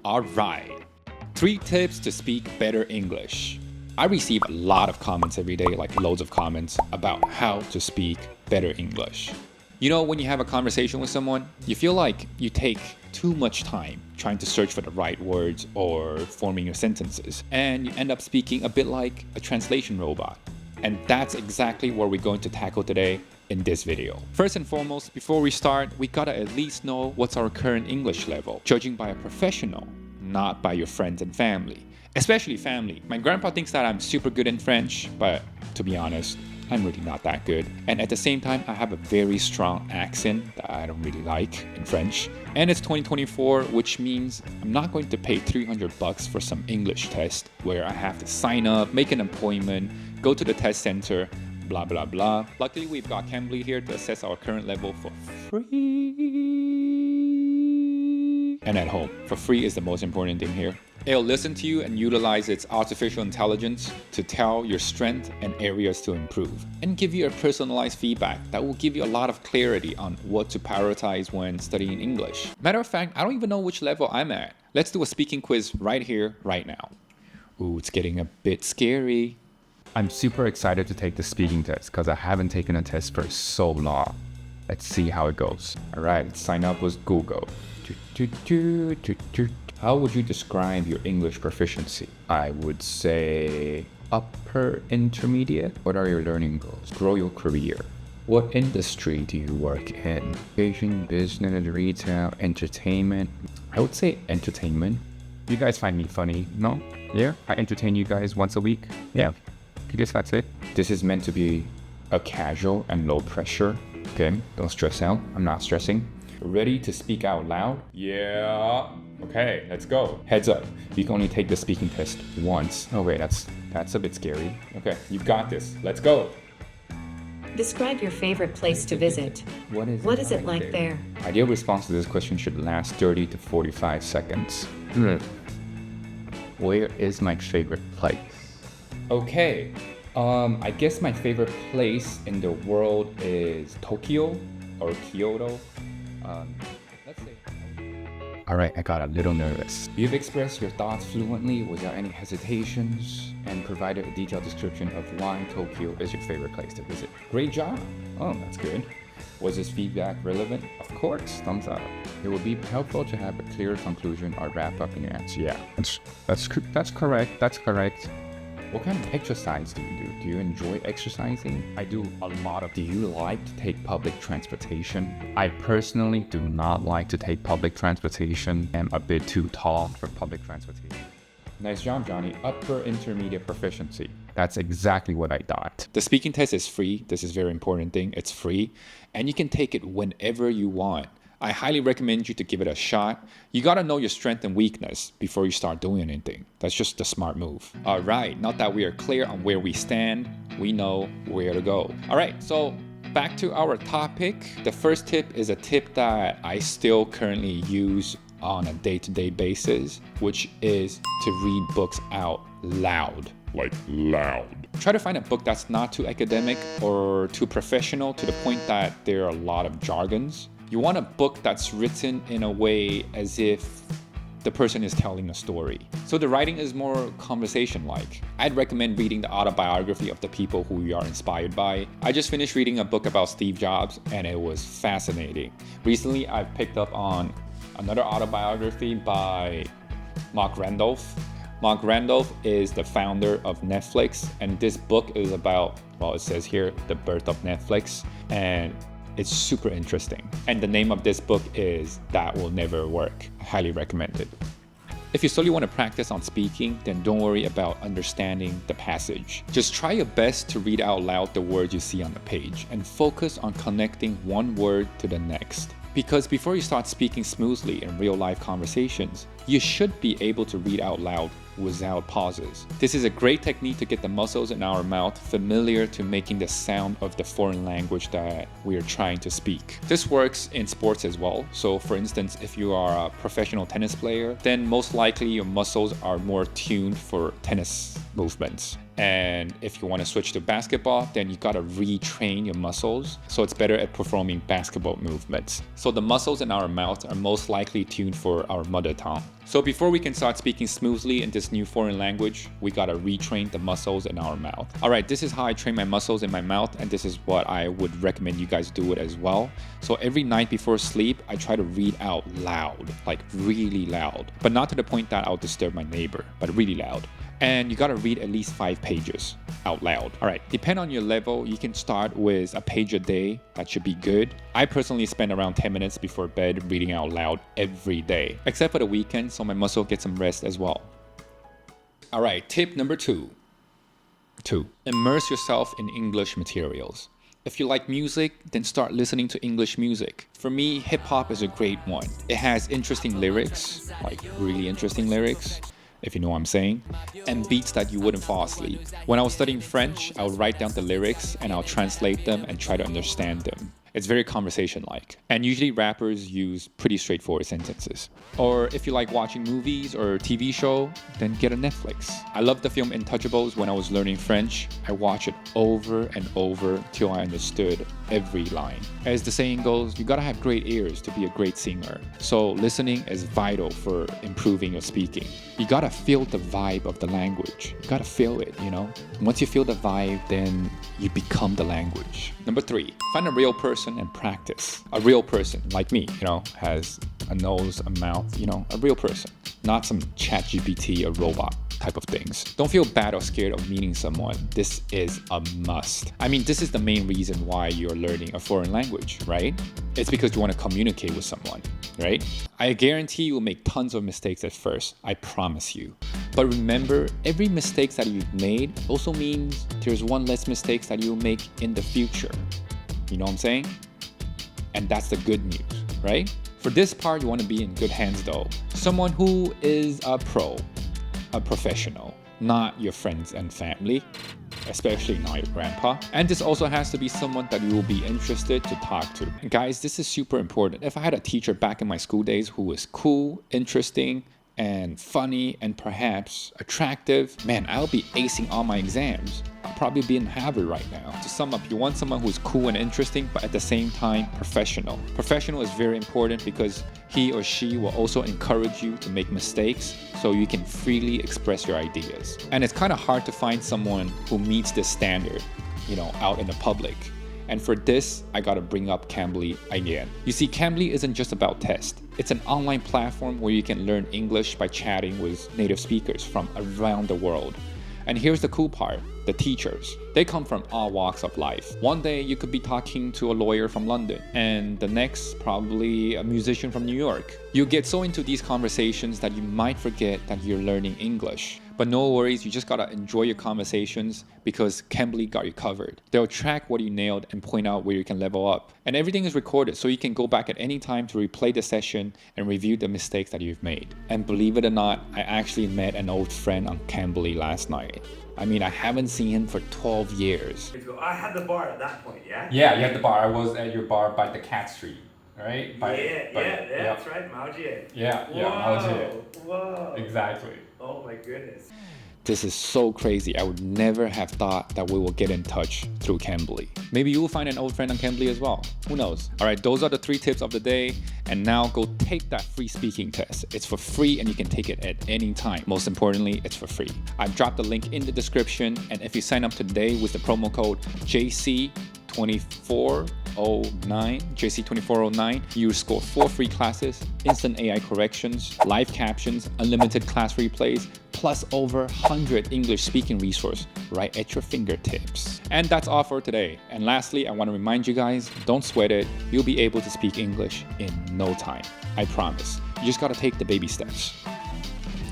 Alright, 3 tips to speak better English. I receive a lot of comments every day, like loads of comments about how to speak better English. You know, when you have a conversation with someone, you feel like you take too much time trying to search for the right words or forming your sentences, and you end up speaking a bit like a translation robot. And that's exactly what we're going to tackle today in this video. First and foremost, before we start, we gotta at least know what's our current English level, judging by a professional, not by your friends and family. Especially family. My grandpa thinks that I'm super good in French, but to be honest, I'm really not that good. And at the same time, I have a very strong accent that I don't really like in French. And it's 2024, which means I'm not going to pay $300 for some English test where I have to sign up, make an appointment, go to the test center, blah, blah, blah. Luckily, we've got Cambly here to assess our current level for free. And at home. For free is the most important thing here. It'll listen to you and utilize its artificial intelligence to tell your strengths and areas to improve, and give you a personalized feedback that will give you a lot of clarity on what to prioritize when studying English. Matter of fact, I don't even know which level I'm at. Let's do a speaking quiz right here, right now. Ooh, it's getting a bit scary. I'm super excited to take the speaking test because I haven't taken a test for so long. Let's see how it goes. All right, let's sign up with Google. How would you describe your English proficiency? I would say upper intermediate. What are your learning goals? Grow your career. What industry do you work in? Education, business, retail, entertainment. I would say entertainment. You guys find me funny, no? Yeah? I entertain you guys once a week. Yeah. I guess that's it. This is meant to be a casual and low pressure. Okay, don't stress out. I'm not stressing. Ready to speak out loud? Yeah. Okay, let's go. Heads up, you can only take the speaking test once. Oh wait, that's a bit scary. Okay, you've got this. Let's go. Describe your favorite place to visit. What is it like there? Ideal response to this question should last 30 to 45 seconds. Where is my favorite place? Okay, I guess my favorite place in the world is Tokyo or Kyoto. Let's say. All right, I got a little nervous. You've expressed your thoughts fluently without any hesitations and provided a detailed description of why Tokyo is your favorite place to visit. Great job. Oh, that's good. Was this feedback relevant? Of course, thumbs up. It would be helpful to have a clear conclusion or wrap up in your answer. Yeah, that's correct. That's correct. What kind of exercise do you do? Do you enjoy exercising? I do a lot of. Do you like to take public transportation? I personally do not like to take public transportation. I'm a bit too tall for public transportation. Nice job, Johnny. Upper intermediate proficiency. That's exactly what I thought. The speaking test is free. This is a very important thing. It's free, and you can take it whenever you want. I highly recommend you to give it a shot. You gotta know your strength and weakness before you start doing anything. That's just the smart move. All right, now that we are clear on where we stand, we know where to go. All right, so back to our topic. The first tip is a tip that I still currently use on a day-to-day basis, which is to read books out loud. Like loud. Try to find a book that's not too academic or too professional to the point that there are a lot of jargons. You want a book that's written in a way as if the person is telling a story. So the writing is more conversation-like. I'd recommend reading the autobiography of the people who you are inspired by. I just finished reading a book about Steve Jobs and it was fascinating. Recently, I've picked up on another autobiography by Mark Randolph. Mark Randolph is the founder of Netflix, and this book is about, well, it says here, the birth of Netflix, and it's super interesting. And the name of this book is That Will Never Work. I highly recommend it. If you solely want to practice on speaking, then don't worry about understanding the passage. Just try your best to read out loud the words you see on the page and focus on connecting one word to the next. Because before you start speaking smoothly in real-life conversations, you should be able to read out loud without pauses. This is a great technique to get the muscles in our mouth familiar to making the sound of the foreign language that we are trying to speak. This works in sports as well. So for instance, if you are a professional tennis player, then most likely your muscles are more tuned for tennis movements. And if you want to switch to basketball, then you gotta retrain your muscles so it's better at performing basketball movements. So the muscles in our mouth are most likely tuned for our mother tongue. So before we can start speaking smoothly in this new foreign language, we gotta retrain the muscles in our mouth. All right, this is how I train my muscles in my mouth, and this is what I would recommend you guys do it as well. So every night before sleep, I try to read out loud, like really loud, but not to the point that I'll disturb my neighbor, but really loud. And you gotta read at least 5 pages out loud. All right, depend on your level, you can start with a page a day. That should be good. I personally spend around 10 minutes before bed reading out loud every day, except for the weekend, so my muscle gets some rest as well. All right, tip number 2. Immerse yourself in English materials. If you like music, then start listening to English music. For me, hip hop is a great one. It has interesting lyrics, like really interesting lyrics, if you know what I'm saying, and beats that you wouldn't fall asleep. When I was studying French, I would write down the lyrics and I'll translate them and try to understand them. It's very conversation-like. And usually rappers use pretty straightforward sentences. Or if you like watching movies or TV show, then get a Netflix. I love the film Untouchables when I was learning French. I watched it over and over till I understood every line. As the saying goes, you gotta have great ears to be a great singer. So listening is vital for improving your speaking. You gotta feel the vibe of the language. You gotta feel it, you know? Once you feel the vibe, then you become the language. Number 3, find a real person and practice. A real person, like me, you know, has a nose, a mouth, you know, a real person. Not some ChatGPT or robot type of things. Don't feel bad or scared of meeting someone. This is a must. I mean, this is the main reason why you're learning a foreign language, right? It's because you want to communicate with someone, right? I guarantee you will make tons of mistakes at first. I promise you. But remember, every mistake that you've made also means there's one less mistakes that you'll make in the future. You know what I'm saying? And that's the good news, right? For this part, you want to be in good hands though. Someone who is a pro, a professional, not your friends and family, especially not your grandpa. And this also has to be someone that you will be interested to talk to. And guys, this is super important. If I had a teacher back in my school days who was cool, interesting, and funny, and perhaps attractive, man, I'll be acing all my exams. I'll probably be in Harvard right now. To sum up, you want someone who's cool and interesting, but at the same time, professional. Professional is very important because he or she will also encourage you to make mistakes so you can freely express your ideas. And it's kind of hard to find someone who meets this standard, you know, out in the public. And for this, I gotta bring up Cambly again. You see, Cambly isn't just about tests. It's an online platform where you can learn English by chatting with native speakers from around the world. And here's the cool part, the teachers. They come from all walks of life. One day you could be talking to a lawyer from London, and the next probably a musician from New York. You get so into these conversations that you might forget that you're learning English. But no worries, you just gotta enjoy your conversations because Cambly got you covered. They'll track what you nailed and point out where you can level up. And everything is recorded so you can go back at any time to replay the session and review the mistakes that you've made. And believe it or not, I actually met an old friend on Cambly last night. I mean, I haven't seen him for 12 years. I had the bar at that point, yeah? Yeah, you had the bar. I was at your bar by the Cat Street, right? That's right, Maojie. Yeah, Maojie. Whoa. Exactly. Oh my goodness. This is so crazy. I would never have thought that we will get in touch through Cambly. Maybe you will find an old friend on Cambly as well. Who knows? All right, those are the 3 tips of the day. And now go take that free speaking test. It's for free and you can take it at any time. Most importantly, it's for free. I've dropped the link in the description. And if you sign up today with the promo code JC2409, you score 4 free classes, instant AI corrections, live captions, unlimited class replays, plus over 100 English speaking resources right at your fingertips. And that's all for today. And lastly, I want to remind you guys, don't sweat it. You'll be able to speak English in no time. I promise. You just gotta take the baby steps.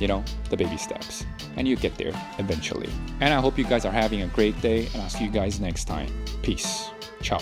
You know, the baby steps. And you get there eventually. And I hope you guys are having a great day, and I'll see you guys next time. Peace. Ciao.